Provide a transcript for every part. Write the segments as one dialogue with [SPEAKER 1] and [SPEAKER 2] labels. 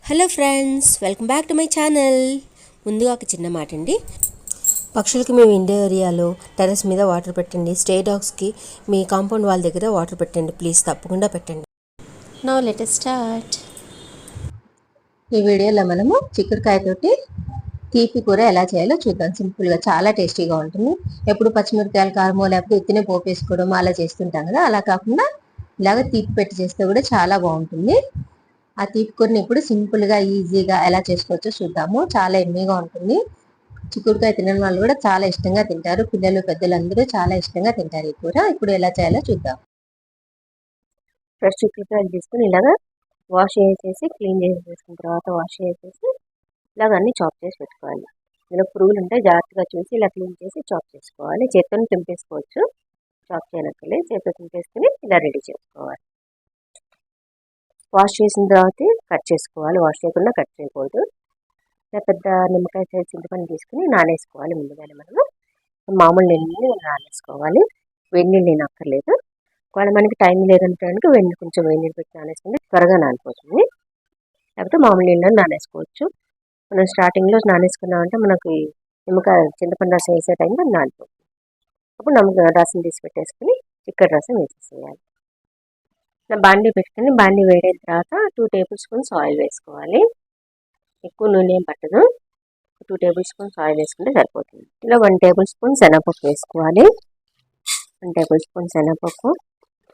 [SPEAKER 1] Hello friends, welcome back to my channel. ముందుగా ఒక చిన్న మాట అండి. పక్షులకి మీ ఇండో ఏరియాలో టెర్రస్ మీద వాటర్ పెట్టండి. స్టే డాగ్స్కి మీ కాంపౌండ్ వాల్ దగ్గర వాటర్ పెట్టండి. ప్లీజ్ తప్పకుండా పెట్టండి. Now let us start. ఈ వీడియోలో మనము చిక్కుడుకాయతోటి తీపి కూర ఎలా చేయాలో చూద్దాం. సింపుల్గా చాలా టేస్టీగా ఉంటుంది. ఎప్పుడు పచ్చిమిరపకాయలు కారమో లేకపోతే ఉత్తినే పోపు వేసుకోవడం అలా చేస్తుంటాం కదా, అలా కాకుండా ఇలాగ తీపి పెట్టి చేస్తే కూడా చాలా బాగుంటుంది. ఆ తీపి కూరని ఇప్పుడు సింపుల్గా ఈజీగా ఎలా చేసుకోవచ్చో చూద్దాము. చాలా ఎమ్మీగా ఉంటుంది. చిక్కుడుకాయ తినని వాళ్ళు కూడా చాలా ఇష్టంగా తింటారు. పిల్లలు పెద్దలు అందరూ చాలా ఇష్టంగా తింటారు ఈ కూర. ఇప్పుడు ఎలా చేయాలో చూద్దాం. ఫ్రెష్ చిక్కుడుకాయలు తీసుకుని ఇలాగా వాష్ చేసేసి క్లీన్ చేసేసుకున్న తర్వాత వాష్ చేసేసి ఇలాగ అన్ని చాప్ చేసి పెట్టుకోవాలి. ఇందులో పురుగులు ఉంటే జాగ్రత్తగా చూసి ఇలా క్లీన్ చేసి చాప్ చేసుకోవాలి. చేత్తోని తింపేసుకోవచ్చు, చాప్ చేయనక్కలే చేతితో తింపేసుకుని ఇలా రెడీ చేసుకోవాలి. వాష్ చేసిన తర్వాత కట్ చేసుకోవాలి. వాష్ చేయకుండా కట్ చేయకూడదు. పెద్ద నిమ్మకాయ సైజ్ చింతపండు తీసుకుని నానేసుకోవాలి. ముందుగానే మనము మామూలు నీళ్ళని నానేసుకోవాలి. వేడి నీళ్ళు అక్కర్లేదు. ఒకవేళ మనకి టైం లేదంటే కొంచెం వేడి నీళ్ళు పెట్టి నానేసుకుంటే త్వరగా నానిపోతుంది. లేకపోతే మామూలు నీళ్ళని నానేసుకోవచ్చు. మనం స్టార్టింగ్లో నానేసుకున్నామంటే మనకి నిమ్మకాయ చింతపండు రసం వేసే టైంలో నానిపోతుంది. అప్పుడు రసం తీసి పెట్టేసుకుని చిక్కటి రసం వేసేసేయాలి. బాండీ పెట్టుకుని బాండీ వేడైన తర్వాత 2 టేబుల్ స్పూన్స్ ఆయిల్ వేసుకోవాలి. ఎక్కువ నూనె ఏం పట్టదు. 2 టేబుల్ స్పూన్స్ ఆయిల్ వేసుకుంటే సరిపోతుంది. ఇలా 1 టేబుల్ స్పూన్ శనగపప్పు వేసుకోవాలి. 1 టేబుల్ స్పూన్ శనగపప్పు.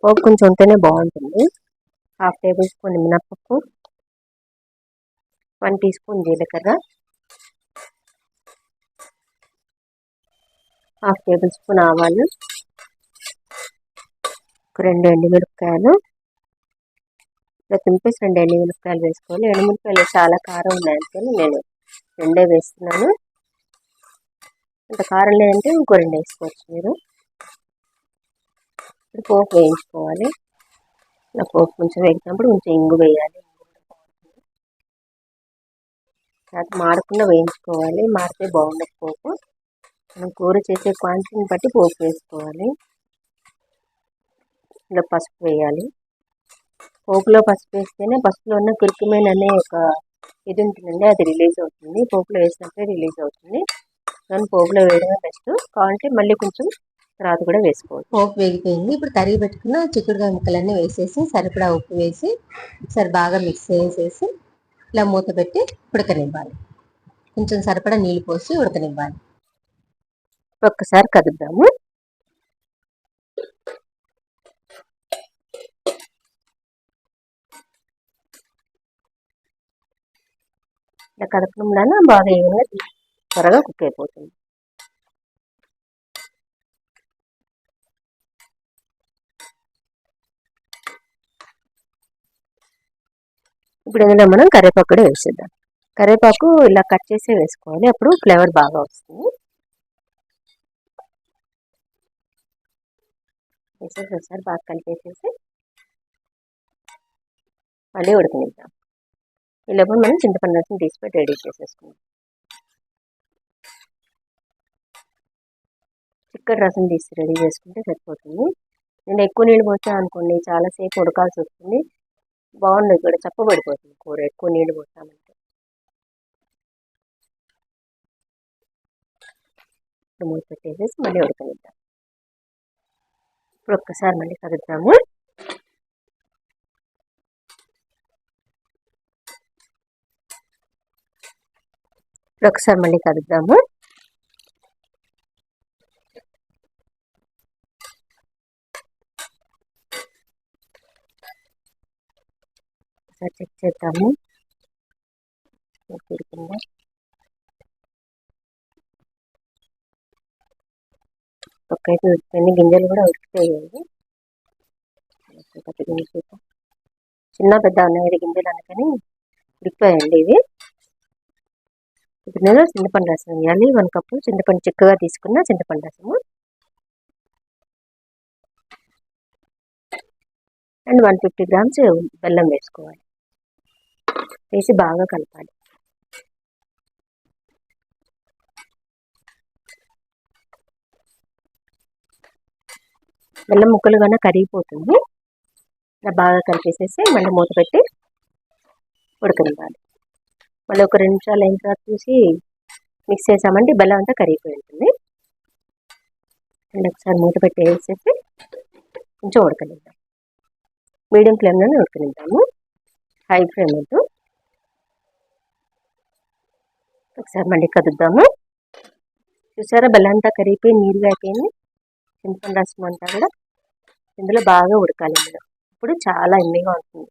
[SPEAKER 1] పోపు కొంచెం ఉంటేనే బాగుంటుంది. 1/2 టేబుల్ స్పూన్ మినప్పప్పు, 1 టీ స్పూన్ జీలకర్ర, 1/2 టేబుల్ స్పూన్ ఆవాలు, 2 ఎండుమిరపకాయలు. ఇలా తుంపేసి 2 ఎండుమిరపకాయలు వేసుకోవాలి. ఎండుమిరపకాయలు చాలా కారం ఉన్నాయనుకొని నేను 2 వేస్తున్నాను. అంత కారం లేదంటే ఇంకో 2 వేసుకోవచ్చు మీరు. పోపు వేయించుకోవాలి. ఇలా పోపు కొంచెం వేగినప్పుడు కొంచెం ఇంగు వేయాలి. తర్వాత మాడకుండా వేయించుకోవాలి. మాడితే బాగుండదు పోపు. మనం కూర చేసే క్వాంటిటీని బట్టి పోపు వేసుకోవాలి. ఇలా పసుపు వేయాలి. పోపులో పసుపు వేస్తేనే పసుపులో ఉన్న కుర్కుమేన్ అనే ఒక ఇది ఉంటుందండి, అది రిలీజ్ అవుతుంది. పోపులో వేసినప్పుడే రిలీజ్ అవుతుంది. కానీ పోపులో వేయడమే బెస్ట్. కావాలంటే మళ్ళీ కొంచెం తర్వాత కూడా వేసుకోవాలి. పోపు వేగిపోయింది. ఇప్పుడు తరిగి పెట్టుకున్న చిక్కుడుకాయ ముక్కలన్నీ వేసేసి సరిపడా ఉప్పు వేసి ఒకసారి బాగా మిక్స్ చేసేసి ఇలా మూత పెట్టి ఉడకనివ్వాలి. కొంచెం సరిపడా నీళ్ళు పోసి ఉడకనివ్వాలి. ఒక్కసారి కదుపుదాము. ఇలా కదపడం వల్ల బాగా త్వరగా కుక్ అయిపోతుంది. ఇప్పుడు ఇందులో మనం కరివేపాకు కూడా వేసేద్దాం. కరివేపాకు ఇలా కట్ చేసి వేసుకోవాలి, అప్పుడు ఫ్లేవర్ బాగా వస్తుంది. వేసేసి ఒకసారి బాగా కలిపేసేసి మళ్ళీ ఉడకనిద్దాం. ఈలోపు మనం చింతపండు రసం తీసిపెట్టి రెడీ చేసేసుకుందాం. చిక్కటి రసం తీసి రెడీ చేసుకుంటే సరిపోతుంది. నేను ఎక్కువ నీళ్ళు పోసా అనుకోండి చాలాసేపు ఉడకాల్సి వస్తుంది. బాగుండదు కూడా, చప్పబడిపోతుంది కూర ఎక్కువ నీళ్ళు పోసామంటే. మూత పెట్టేసేసి మళ్ళీ ఉడకనిద్దాం. ఇప్పుడు ఒక్కసారి మళ్ళీ కలుద్దాము. ఒకసారి మళ్ళీ కలుద్దాము. ఒకసారి చెక్ చేద్దాము. ఉడికిందా? ఒక్కైతే ఉడికిపోయింది. గింజలు కూడా ఉడికిపోయాయి. చిన్న పెద్ద ఉన్నాయి గింజలు, అందుకని ఉడికిపోయాయండి ఇవి. ఇప్పుడు నేను చింతపండు రసం వేయాలి. 1 కప్పు చింతపండు చిక్కగా తీసుకున్న చింతపండు రసము అండ్ 150 గ్రామ్స్ బెల్లం వేసుకోవాలి. వేసి బాగా కలపాలి. బెల్లం ముక్కలు కన్నా కరిగిపోతుంది. ఇలా బాగా కలిపేసేసి మళ్ళీ మూత పెట్టి ఉడకనివ్వాలి. మళ్ళీ ఒక 2 నిమిషాలు అయిన తర్వాత చూసి మిక్స్ చేసామంటే బెల్లం అంతా కరిగిపోయి ఉంటుంది. అండ్ ఒకసారి మూత పెట్టి వేసేసి కొంచెం ఉడకనిద్దాం. మీడియం ఫ్లేమ్లోనే ఉడకనిద్దాము, హై ఫ్లేమ్ వద్దు. ఒకసారి మళ్ళీ కదుద్దాము. చూసారా బెల్లం అంతా కరిగిపోయి నీరుగా అయిపోయింది. చింతపండు రసం అంతా కూడా ఇందులో బాగా ఉడకాలి. ఇందులో ఇప్పుడు చాలా ఎమ్మీగా ఉంటుంది.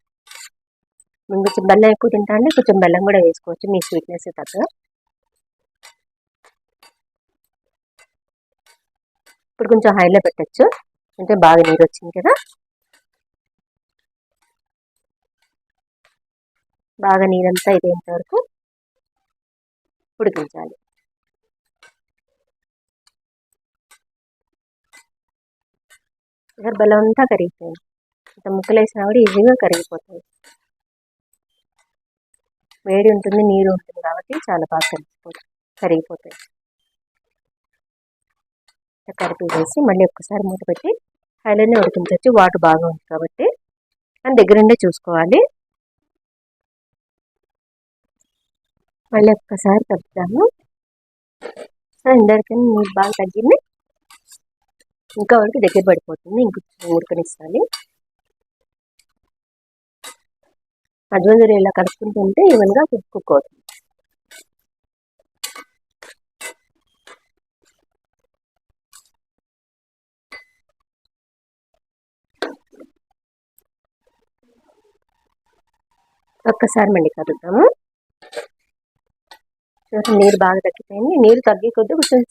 [SPEAKER 1] మేము కొంచెం బెల్లం ఎక్కువ తింటా అంటే కొంచెం బెల్లం కూడా వేసుకోవచ్చు, మీ స్వీట్నెస్ తగ్గ. ఇప్పుడు కొంచెం హైలో పెట్టచ్చు, అంటే బాగా నీరు వచ్చింది కదా. బాగా నీరంతా ఇదేంత వరకు ఉడికించాలి. బెల్లం అంతా కరిగిపోయింది. ఇంత ముక్కలు వేసినా కూడా ఈజీగా కరిగిపోతాయి. వేడి ఉంటుంది, నీరు ఉంటుంది కాబట్టి చాలా బాగా కరిగిపోతాయి. కలిపి వేసి మళ్ళీ ఒక్కసారి మూత పెట్టి హైలోనే ఉడికించవచ్చు, వాటర్ బాగా ఉంది కాబట్టి. అని దగ్గరుండే చూసుకోవాలి. మళ్ళీ ఒక్కసారి కలుపుతాము. సో ఇందరికీ నీరు బాగా తగ్గింది, ఇంకా వరకు దగ్గర పడిపోతుంది, ఇంకొంచెం ఉడకనిస్తాను. మధ్య మధ్యలో ఇలా కలుపుకుంటుంటే ఈవెన్గా కుక్ అవుతుంది. ఒక్కసారి మళ్ళీ కలుపుతాము. నీరు బాగా తగ్గిపోయింది. నీరు తగ్గే కొద్దీ కొంచెం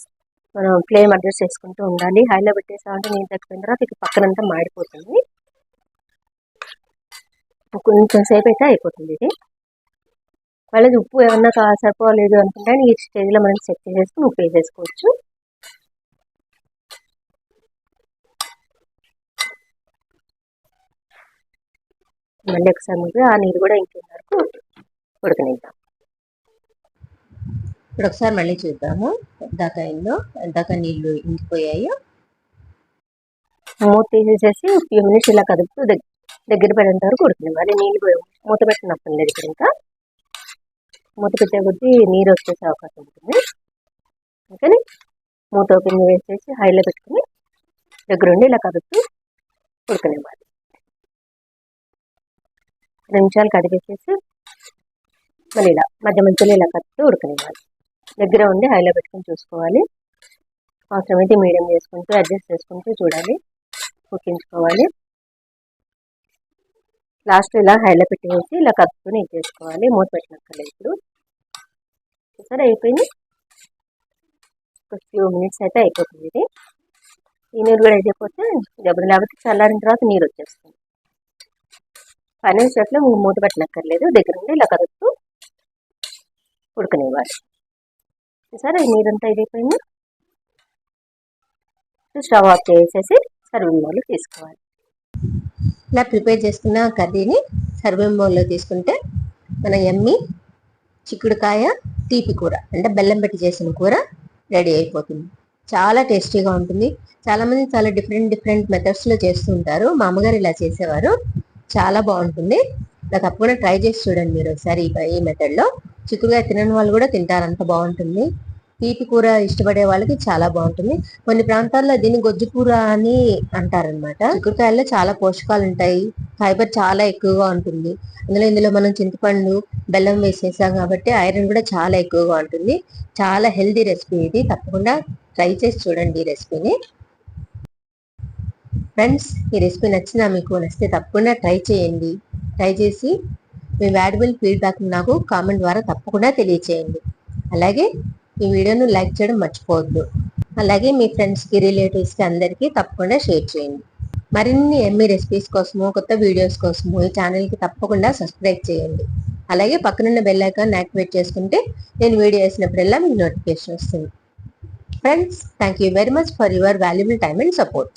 [SPEAKER 1] మనం ఫ్లేమ్ అడ్జస్ట్ చేసుకుంటూ ఉండాలి. హైలో పెట్టేసామంటే నీరు తగ్గిపోయిన తర్వాత ఇక పక్కనంతా మాడిపోతుంది. కొంచెం సేపు అయితే అయిపోతుంది ఇది. మళ్ళీ ఉప్పు ఏమన్నా సరిపోలేదు అనుకుంటే ఈ స్టేజ్లో మనం చెక్ చేసేసుకుని ఉప్పు వేసేసుకోవచ్చు. మళ్ళీ ఒకసారి ముందు ఆ నీరు కూడా ఇంకేం వరకు ఉడకనిద్దాం. ఇప్పుడు ఒకసారి మళ్ళీ చూద్దాము ఎందాక అయిందో, ఎందాక నీళ్ళు ఇంకిపోయాయో. మూత తీసేసేసి ఫ్యూ మినిట్స్ ఇలా కదుపుతూ దగ్గర పడేంత వరకు ఉడికినివ్వాలి. నీళ్ళు మూత పెట్టినప్పుడు లేదు ఇక్కడ. ఇంకా మూత పెట్టే కొద్దీ నీరు వచ్చేసే అవకాశం ఉంటుంది. అందుకని మూత ఓపెన్ వేసేసి హైలో పెట్టుకుని దగ్గరుండి ఇలా కదుపుతూ ఉడకనివ్వాలి. 2 నిమిషాలు కదిపేసేసి మళ్ళీ ఇలా మధ్య మధ్యలో ఇలా కదుపుతూ ఉడకనివ్వాలి. దగ్గర ఉండి హైలో పెట్టుకుని చూసుకోవాలి. అవసరమైతే మీడియం చేసుకుంటూ అడ్జస్ట్ చేసుకుంటూ చూడాలి, ఉడికించుకోవాలి. లాస్ట్ ఇలా హైలో పెట్టేసి ఇలా కదుపుకొని చేసుకోవాలి. మూత పెట్టినక్కర్లేదు. ఇప్పుడు సరే అయిపోయింది. ఒక ఫ్యూ మినిట్స్ అయితే అయిపోతుంది ఇది. ఈ నీరు కూడా అయిపోతే దెబ్బలు లేకపోతే చల్లారిన తర్వాత నీరు వచ్చేస్తుంది. 5 నిమిషాల్లో మూత పెట్టనక్కర్లేదు, దగ్గర ఉండి ఇలా కదుపుతూ ఉడకనివ్వాలి. సరే ఈ నీరంతా అయిపోయింది. స్టవ్ ఆఫ్ చేసేసి సర్వింగ్ బౌల్లో తీసుకోవాలి. ఇలా ప్రిపేర్ చేసుకున్న కర్రీని సర్వింగ్ బౌల్లో తీసుకుంటే మన యమ్మీ చిక్కుడుకాయ తీపి కూర అంటే బెల్లం పెట్టి చేసిన కూర రెడీ అయిపోతుంది. చాలా టేస్టీగా ఉంటుంది. చాలామంది చాలా డిఫరెంట్ మెథడ్స్లో చేస్తుంటారు. మా అమ్మగారు ఇలా చేసేవారు, చాలా బాగుంటుంది. ఇలా తప్పకుండా ట్రై చేసి చూడండి మీరు ఒకసారి. ఈ మెథడ్లో చిక్కుడుకాయ తినని వాళ్ళు కూడా తింటారు, అంత బాగుంటుంది. తీపి కూర ఇష్టపడే వాళ్ళకి చాలా బాగుంటుంది. కొన్ని ప్రాంతాల్లో దీన్ని గొజ్జు కూర అని అంటారనమాట. చిక్కుడుకాయల్లో చాలా పోషకాలు ఉంటాయి, ఫైబర్ చాలా ఎక్కువగా ఉంటుంది. ఇందులో మనం చింతపండు బెల్లం వేసేసాం కాబట్టి ఐరన్ కూడా చాలా ఎక్కువగా ఉంటుంది. చాలా హెల్దీ రెసిపీ ఇది, తప్పకుండా ట్రై చేసి చూడండి ఈ రెసిపీని. ఫ్రెండ్స్, ఈ రెసిపీ మీకు నచ్చితే తప్పకుండా ట్రై చేయండి. ట్రై చేసి మీ వాల్యుబుల్ ఫీడ్బ్యాక్ నాకు కామెంట్ ద్వారా తప్పకుండా తెలియచేయండి. అలాగే ఈ వీడియోను లైక్ చేయడం మర్చిపోవద్దు. అలాగే మీ ఫ్రెండ్స్కి, రిలేటివ్స్కి అందరికీ తప్పకుండా షేర్ చేయండి. మరిన్ని ఎమ్మీ రెసిపీస్ కోసము, కొత్త వీడియోస్ కోసము ఈ ఛానల్కి తప్పకుండా సబ్స్క్రైబ్ చేయండి. అలాగే పక్కనున్న బెల్ ఐకాన్ యాక్టివేట్ చేసుకుంటే నేను వీడియో వేసినప్పుడల్లా మీకు నోటిఫికేషన్ వస్తుంది. Friends, thank you very much for your valuable time and support.